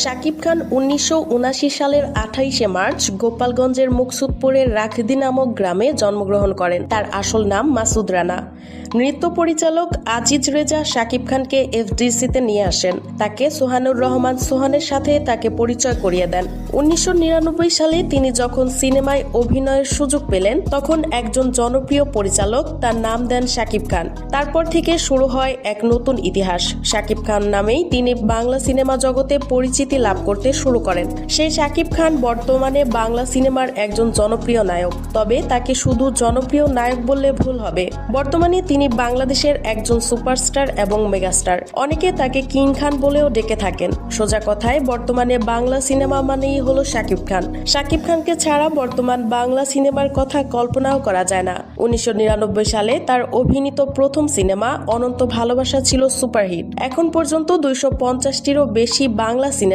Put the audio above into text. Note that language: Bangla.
শাকিব খান ১৯৭৯ সালের ২৮শে মার্চ গোপালগঞ্জের মুকসুদপুরের রাখদি নামক গ্রামে জন্মগ্রহণ করেন। তার আসল নাম মাসুদ রানা। নৃত্য পরিচালক আজিজ রেজা শাকিব খানকে এফডিসিতে নিয়ে আসেন। তাকে সোহানুর রহমান সোহানের সাথে তাকে পরিচয় করিয়ে দেন। ১৯৯৯ সালে তিনি যখন সিনেমায় অভিনয়ের সুযোগ পেলেন, তখন একজন জনপ্রিয় পরিচালক তার নাম দেন শাকিব খান। তারপর থেকে শুরু হয় এক নতুন ইতিহাস। শাকিব খান নামেই তিনি বাংলা সিনেমা জগতে পরিচিতি লাভ করতে শুরু করেন। সেই শাকিব খান বর্তমানে বাংলা সিনেমার একজন জনপ্রিয় নায়ক। তবে তাকে শুধু জনপ্রিয় নায়ক বললে ভুল হবে। বর্তমানে তিনি বাংলাদেশের একজন সুপারস্টার এবং মেগাস্টার। অনেকে তাকে কিং খান বলেও ডেকে থাকেন। সোজা কথায় বর্তমানে বাংলা সিনেমা মানেই হলো শাকিব খান। শাকিব খানকে ছাড়া বর্তমান বাংলা সিনেমার কথা কল্পনাও করা যায় না। ১৯৯৯ সালে তার অভিনীত প্রথম সিনেমা অনন্ত ভালোবাসা ছিল সুপারহিট। এখন পর্যন্ত ২৫০টিরও বেশি বাংলা সিনেমা